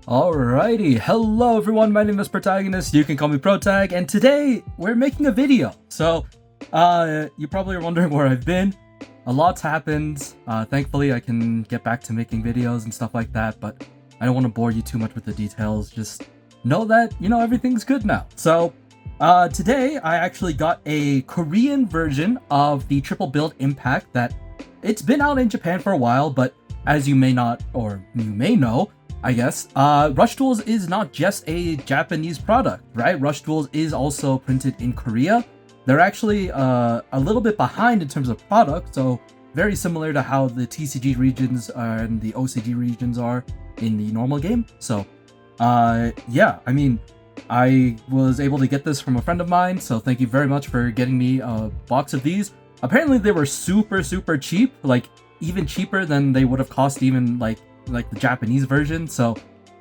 Alrighty, hello everyone, my name is Protagonist, you can call me Protag, and today we're making a video. So, you probably are wondering where I've been. A lot's happened. Thankfully I can get back to making videos and stuff like that, but I don't want to bore you too much with the details. Just know that, everything's good now. So, today I actually got a Korean version of the Triple Build Impact that it's been out in Japan for a while, but as you may not, or you may know, I guess, Rush Duels is not just a Japanese product, right? Rush Duels is also printed in Korea. They're actually a little bit behind in terms of product, so very similar to how the TCG regions and the OCG regions are in the normal game. So, yeah, I mean, I was able to get this from a friend of mine, so thank you very much for getting me a box of these. Apparently they were super cheap, like even cheaper than they would have cost even like the Japanese version. So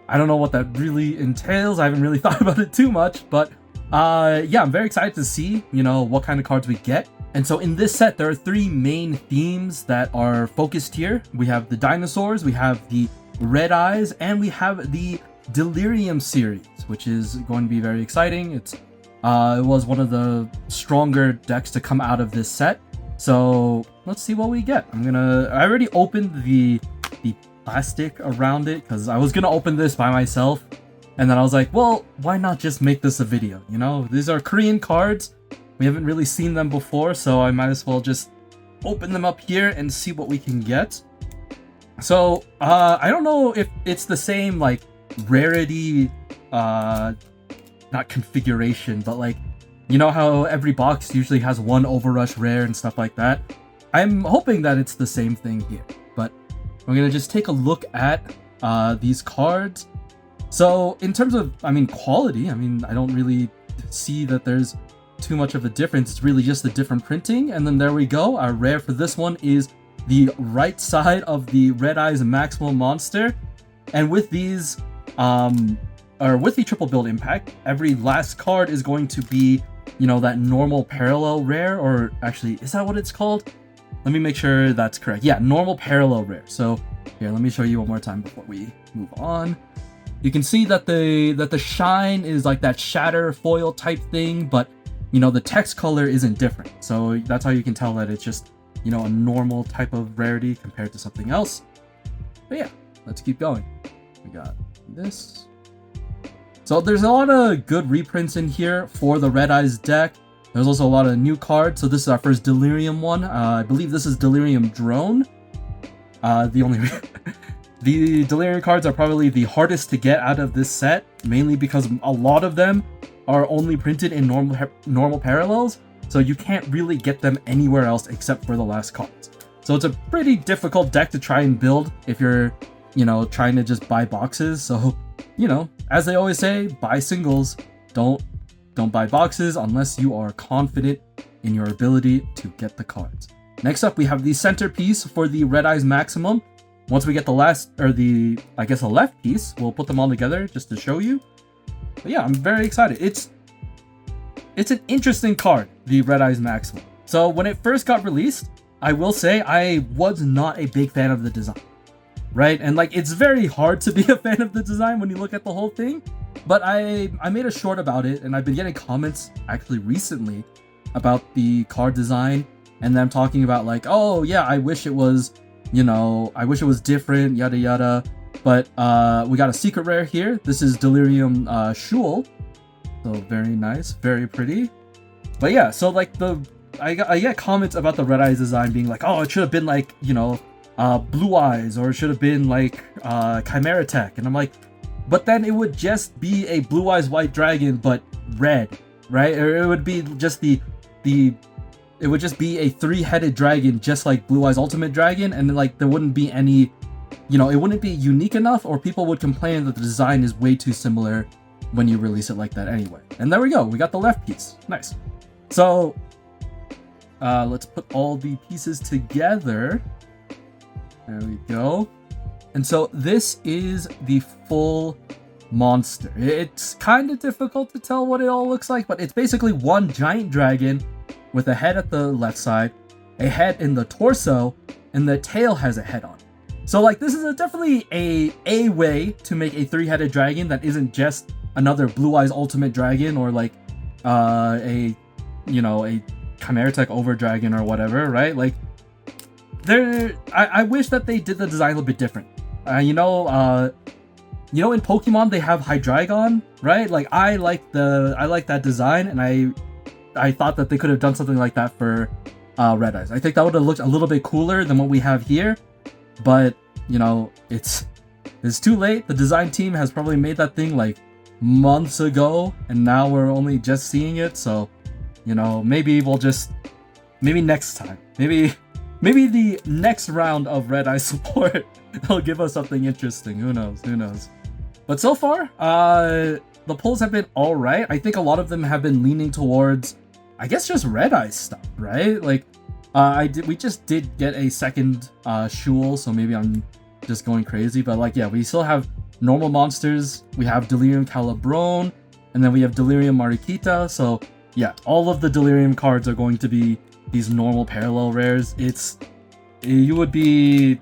I don't know what that really entails. I haven't really thought about it too much, but yeah, I'm very excited to see, what kind of cards we get. And so in this set, there are three main themes that are focused here. We have the dinosaurs, we have the red eyes, and we have the Delirium series, which is going to be very exciting. It was one of the stronger decks to come out of this set. So let's see what we get. I already opened the plastic around it because I was gonna open this by myself, and then I was like, well, why not just make this a video? These are Korean cards. We haven't really seen them before, so I might as well just open them up here and see what we can get. So I don't know if it's the same like rarity, not configuration, but like, how every box usually has one Overrush rare and stuff like that. I'm hoping that it's the same thing here, but we're gonna just take a look at these cards. So in terms of, quality, I don't really see that there's too much of a difference. It's really just the different printing. And then there we go. Our rare for this one is the right side of the Red Eyes Maximal Monster. And with these, or with the Triple Build Impact, every last card is going to be, that normal parallel rare, or actually, is that what it's called? Let me make sure that's correct. Yeah, normal parallel rare. So here, let me show you one more time before we move on. You can see that the shine is like that shatter foil type thing, but the text color isn't different. So that's how you can tell that it's just, a normal type of rarity compared to something else. But yeah, let's keep going. We got this. So there's a lot of good reprints in here for the Red Eyes deck. There's also a lot of new cards. So this is our first Delirium one. I believe this is Delirium Drone. The Delirium cards are probably the hardest to get out of this set, mainly because a lot of them are only printed in normal parallels, so you can't really get them anywhere else except for the last cards. So it's a pretty difficult deck to try and build if you're, trying to just buy boxes. So, as they always say, buy singles. Don't buy boxes unless you are confident in your ability to get the cards. Next up, we have the centerpiece for the Red Eyes Maximum. Once we get the last, or the left piece, we'll put them all together just to show you. But yeah, I'm very excited. It's an interesting card, the Red Eyes Maximum. So when it first got released, I will say I was not a big fan of the design, right? And it's very hard to be a fan of the design when you look at the whole thing. But I made a short about it, and I've been getting comments actually recently about the card design, and them talking about like, oh yeah, I wish it was, I wish it was different, yada yada. But we got a secret rare here. This is Delirium Shul. So very nice, very pretty. But yeah, so I get comments about the Red Eyes design being like, oh, it should have been like, Blue Eyes, or it should have been like Chimera Tech. And I'm like, but then it would just be a Blue Eyes White Dragon, but red, right? Or it would be just it would just be a three-headed dragon, just like Blue Eyes Ultimate Dragon, and then there wouldn't be any, it wouldn't be unique enough, or people would complain that the design is way too similar when you release it like that anyway. And there we go, we got the left piece. Nice. So let's put all the pieces together. There we go. And so this is the full monster. It's kind of difficult to tell what it all looks like, but it's basically one giant dragon with a head at the left side, a head in the torso, and the tail has a head on it. So like this is definitely a way to make a 3-headed dragon that isn't just another Blue Eyes Ultimate Dragon or like a Chimera Tech Over Dragon or whatever, right? Like I wish that they did the design a little bit different. In Pokemon they have Hydreigon, right? Like I like that design, and I thought that they could have done something like that for Red Eyes. I think that would have looked a little bit cooler than what we have here, but it's too late. The design team has probably made that thing like months ago, and now we're only just seeing it. So maybe next time, maybe the next round of Red Eye support will give us something interesting. Who knows? But so far, the polls have been all right. I think a lot of them have been leaning towards, I guess, just Red Eye stuff, right? Like, we just did get a second Shul, so maybe I'm just going crazy. But like, yeah, we still have normal monsters. We have Delirium Calibrone, and then we have Delirium Mariquita. So yeah, all of the Delirium cards are going to be these normal parallel rares. You would be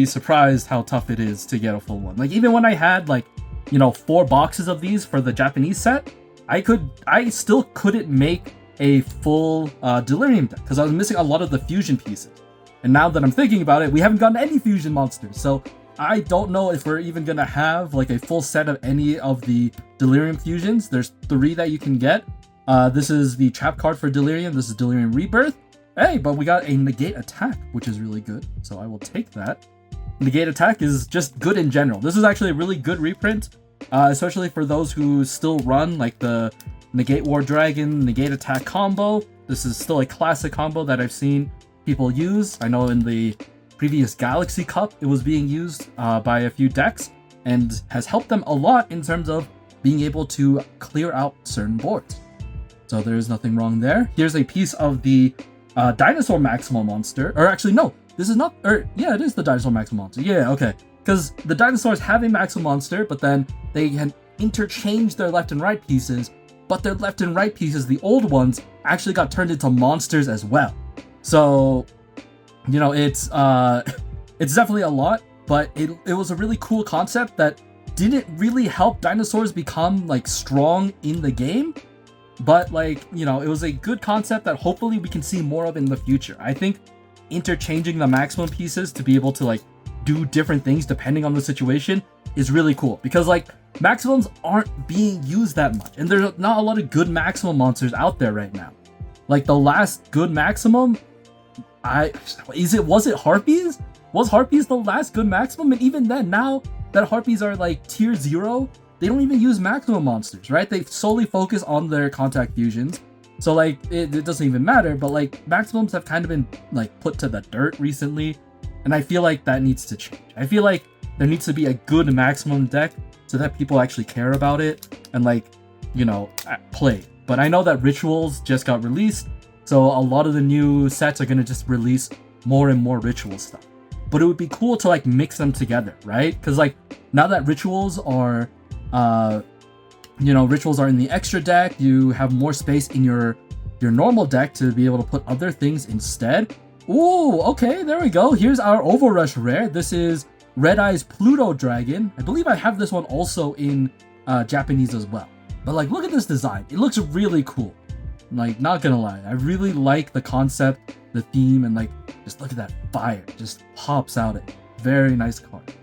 surprised how tough it is to get a full one. Like even when I had 4 boxes of these for the Japanese set, I still couldn't make a full Delirium deck because I was missing a lot of the fusion pieces. And now that I'm thinking about it, we haven't gotten any fusion monsters, so I don't know if we're even gonna have like a full set of any of the Delirium fusions. There's 3 that you can get. This is the trap card for Delirium. This is Delirium Rebirth. Hey, but we got a negate attack, which is really good, so I will take that. Negate attack is just good in general. This is actually a really good reprint, especially for those who still run like the Negate War Dragon, Negate Attack combo. This is still a classic combo that I've seen people use. I know in the previous Galaxy Cup it was being used by a few decks and has helped them a lot in terms of being able to clear out certain boards. So there's nothing wrong there. Here's a piece of the Dinosaur Maximal Monster. Or actually, no, this is not... yeah, it is the Dinosaur Maximal Monster. Yeah, okay. Because the dinosaurs have a Maximal Monster, but then they can interchange their left and right pieces, but their left and right pieces, the old ones, actually got turned into monsters as well. So, it's definitely a lot, but it was a really cool concept that didn't really help dinosaurs become like strong in the game, but like, it was a good concept that hopefully we can see more of in the future. I think interchanging the maximum pieces to be able to like do different things depending on the situation is really cool, because like maximums aren't being used that much, and there's not a lot of good maximum monsters out there right now. Like the last good maximum, was it Harpies? Was Harpies the last good maximum? And even then, now that Harpies are like tier 0, they don't even use maximum monsters, right? They solely focus on their contact fusions. So like it doesn't even matter, but like maximums have kind of been like put to the dirt recently, and I feel like that needs to change. I feel like there needs to be a good maximum deck so that people actually care about it and like, play. But I know that Rituals just got released, so a lot of the new sets are gonna just release more and more Ritual stuff. But it would be cool to like mix them together, right? Because like now that Rituals are Rituals are in the extra deck, you have more space in your normal deck to be able to put other things instead. Ooh, okay, there we go. Here's our Overrush rare. This is Red Eyes Pluto Dragon. I believe I have this one also in Japanese as well. But like, look at this design. It looks really cool. Like, not gonna lie, I really like the concept, the theme, and like, just look at that fire. Just pops out it. Very nice card.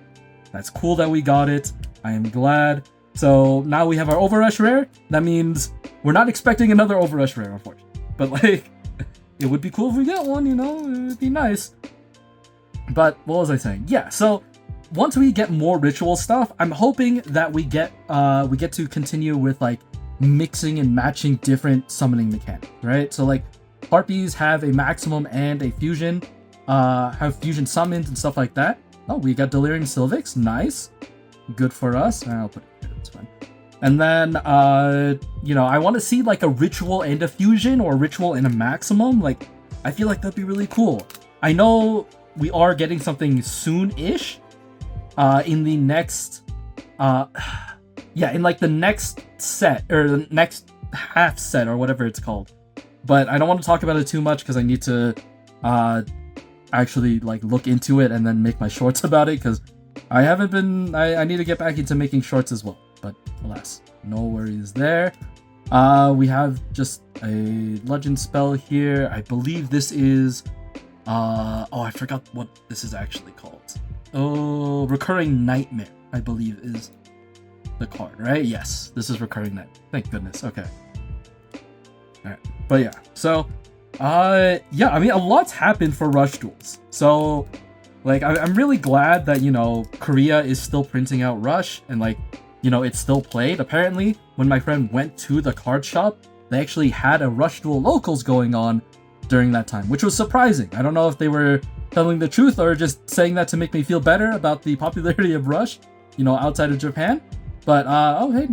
That's cool that we got it. I am glad. So now we have our Overrush rare. That means we're not expecting another Overrush rare, unfortunately. But like, it would be cool if we get one, it would be nice. But what was I saying? Yeah, so once we get more ritual stuff, I'm hoping that we get to continue with like mixing and matching different summoning mechanics, right? So like Harpies have a maximum and a fusion, have fusion summons and stuff like that. Oh, we got Delirium Sylvix, nice. Good for us. I'll put it here, it's fine. And then, I want to see like a ritual and a fusion, or a ritual and a maximum. Like, I feel like that'd be really cool. I know we are getting something soon-ish, in the next, in like the next set, or the next half set, or whatever it's called. But I don't want to talk about it too much because I need to, actually like look into it and then make my shorts about it, because I haven't been. I need to get back into making shorts as well. But alas, no worries there. We have just a legend spell here. I believe this is oh, I forgot what this is actually called. Oh, Recurring Nightmare, I believe is the card, right? Yes, this is Recurring Nightmare. Thank goodness. Okay. Alright. But yeah, so yeah, I mean, a lot's happened for Rush Duels. So like I'm really glad that, you know, Korea is still printing out Rush, and like, you know, it's still played. Apparently, when my friend went to the card shop, they actually had a Rush Duel Locals going on during that time, which was surprising. I don't know if they were telling the truth or just saying that to make me feel better about the popularity of Rush, you know, outside of Japan. But, oh, hey,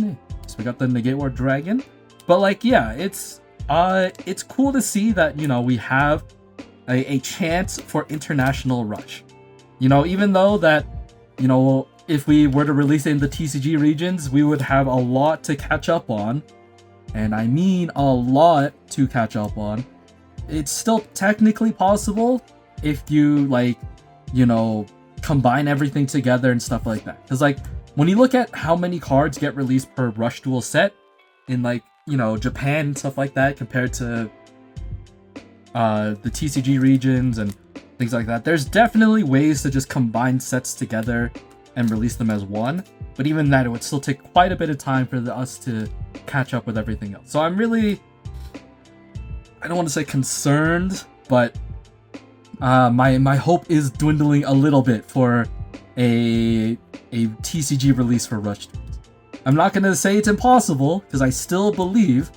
so we got the Negate War Dragon. But, like, yeah, it's cool to see that, you know, we have a chance for international Rush. You know, even though that, you know, if we were to release it in the TCG regions, we would have a lot to catch up on. And I mean a lot to catch up on. It's still technically possible if you, like, you know, combine everything together and stuff like that. Because, like, when you look at how many cards get released per Rush Duel set in, like, you know, Japan and stuff like that compared to the TCG regions and things like that, there's definitely ways to just combine sets together and release them as one. But even that, it would still take quite a bit of time for us to catch up with everything else. So I'm really, I don't want to say concerned, but my hope is dwindling a little bit for a TCG release for Rush Duels. I'm not going to say it's impossible, because I still believe...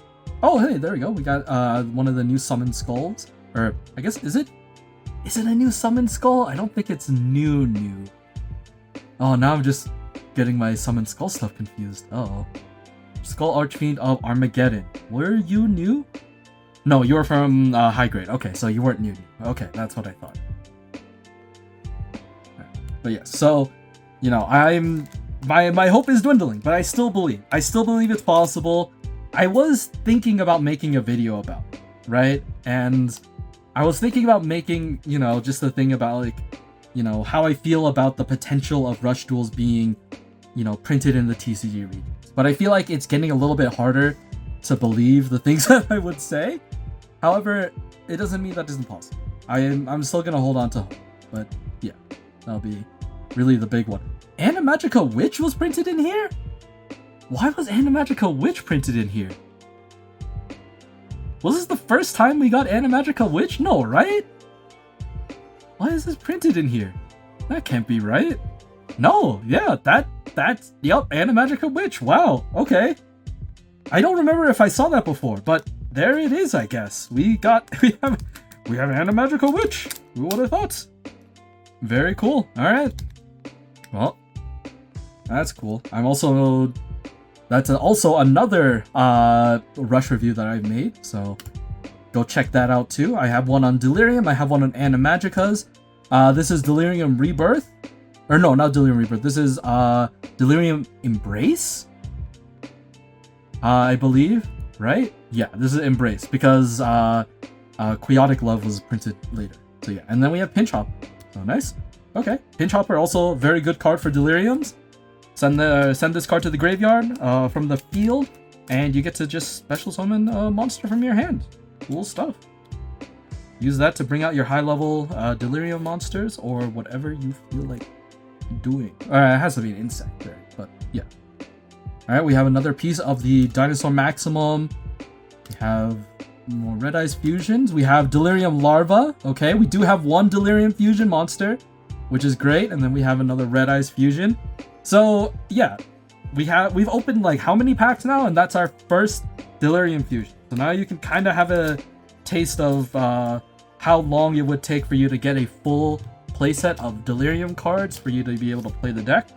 Oh, hey, there we go. We got one of the new Summon Skulls. Or, I guess, is it a new Summon Skull? I don't think it's new. Oh, now I'm just getting my Summon Skull stuff confused. Oh. Skull Archfiend of Armageddon. Were you new? No, you were from high grade. Okay, so you weren't new. Okay, that's what I thought. But yeah, so, you know, my hope is dwindling, but I still believe it's possible. I was thinking about making a video about it, right? And I was thinking about making, you know, just the thing about, like, you know, how I feel about the potential of Rush Duels being, you know, printed in the TCG regions. But I feel like it's getting a little bit harder to believe the things that I would say. However, it doesn't mean that isn't possible. I'm still gonna hold on to hope. But yeah, that'll be really the big one. Animagica Witch was printed in here? Why was Animagica Witch printed in here? Was this the first time we got Animagica Witch? No, right? Why is this printed in here? That can't be right. No, yeah, that's yep, Animagica Witch. Wow, okay. I don't remember if I saw that before, but there it is, I guess. We have Animagica Witch. Who would have thought? Very cool. Alright. Well, that's cool. That's also another Rush review that I've made, so go check that out too. I have one on Delirium, I have one on Animagicas. This is Delirium Rebirth. Or no, not Delirium Rebirth. This is Delirium Embrace? I believe, right? Yeah, this is Embrace, because Quixotic Love was printed later. So yeah, and then we have Pinch Hopper. Oh, nice. Okay, Pinch Hopper, also a very good card for Deliriums. Send this card to the graveyard from the field, and you get to just special summon a monster from your hand. Cool stuff. Use that to bring out your high-level Delirium monsters, or whatever you feel like doing. It has to be an insect there, but yeah. Alright, we have another piece of the Dinosaur Maximum. We have more Red Eyes Fusions. We have Delirium Larva. Okay, we do have one Delirium Fusion monster, which is great, and then we have another Red Eyes Fusion. So yeah, we've opened like how many packs now, and that's our first Delirium Fusion. So now you can kind of have a taste of how long it would take for you to get a full playset of Delirium cards for you to be able to play the deck.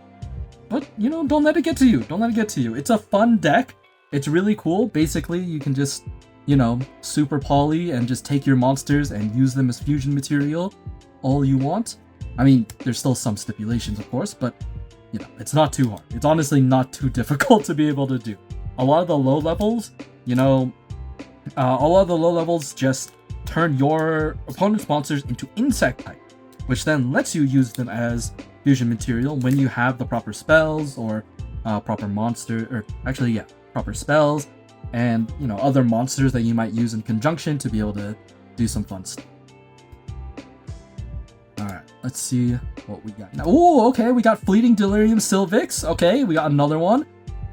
But, you know, don't let it get to you. Don't let it get to you. It's a fun deck. It's really cool. Basically, you can just, you know, super poly and just take your monsters and use them as fusion material all you want. I mean, there's still some stipulations, of course, but, you know, it's not too hard. It's honestly not too difficult to be able to do. A lot of the low levels, you know, a lot of the low levels just turn your opponent's monsters into insect type. which then lets you use them as fusion material when you have the proper spells or proper monster, or actually, yeah, proper spells and, you know, other monsters that you might use in conjunction to be able to do some fun stuff. Alright, let's see what we got now. Oh, okay, we got Fleeting Delirium Sylvix. Okay, we got another one.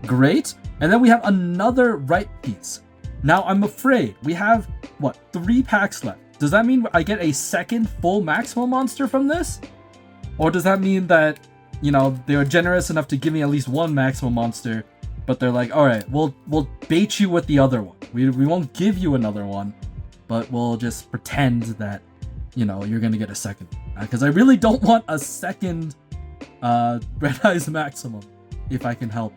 Great. And then we have another right piece. Now, I'm afraid we have, what, 3 packs left. Does that mean I get a second full maximum monster from this? Or does that mean that, you know, they were generous enough to give me at least one maximum monster, but they're like, alright, we'll bait you with the other one. We won't give you another one, but we'll just pretend that, you know, you're gonna get a second. Because I really don't want a second Red Eyes Maximum, if I can help.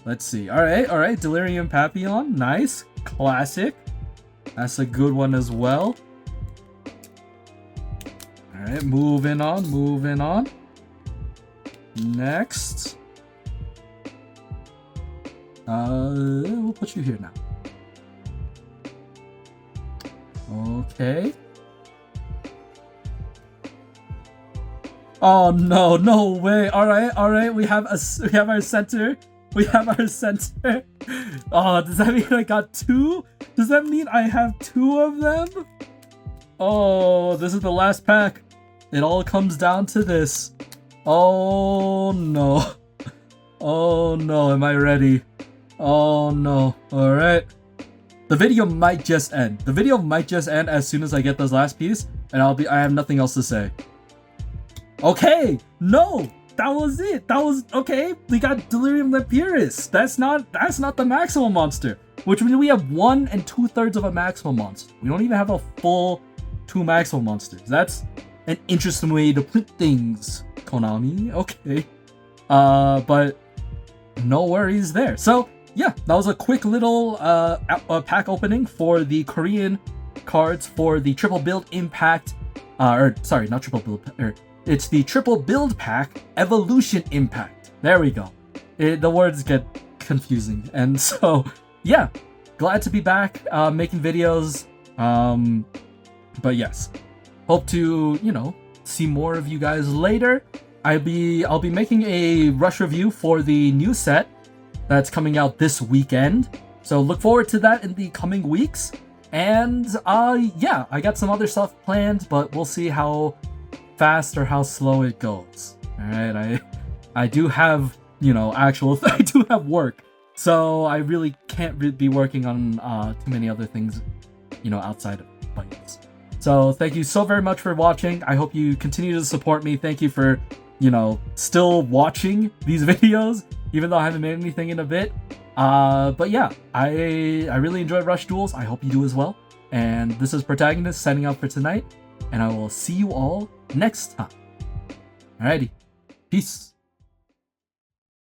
Let's see. Alright, Delirium Papillon. Nice. Classic. That's a good one as well. Alright, moving on. Next. We'll put you here now. Okay. Oh no, no way. Alright, we have our center. Oh, does that mean I got 2? Does that mean I have 2 of them? Oh, this is the last pack. It all comes down to this. Oh no. Oh no, am I ready? Oh no. Alright. The video might just end. As soon as I get this last piece, and I have nothing else to say. Okay! No! That was it. That was okay. We got Delirium Lepyrus. That's not the maximum monster. Which means we have 1 2/3 of a maximum monster. We don't even have a full 2 maximum monsters. That's an interesting way to put things, Konami. Okay. But no worries there. So yeah, that was a quick little pack opening for the Korean cards for the Triple Build Impact. Sorry, not Triple Build. It's the Triple Build Pack Evolution Impact. There we go. The words get confusing. And so, yeah, glad to be back making videos. But yes, hope to, you know, see more of you guys later. I'll be making a rush review for the new set that's coming out this weekend. So look forward to that in the coming weeks. And yeah, I got some other stuff planned, but we'll see how fast or how slow it goes. All right, I do have, you know, I do have work, so I really can't be working on too many other things, you know, outside of fights. So thank you so very much for watching. I hope you continue to support me. Thank you for, you know, still watching these videos, even though I haven't made anything in a bit. But yeah, I really enjoyed Rush Duels. I hope you do as well. And this is Protagonist signing out for tonight, and I will see you all next time. Alrighty, peace.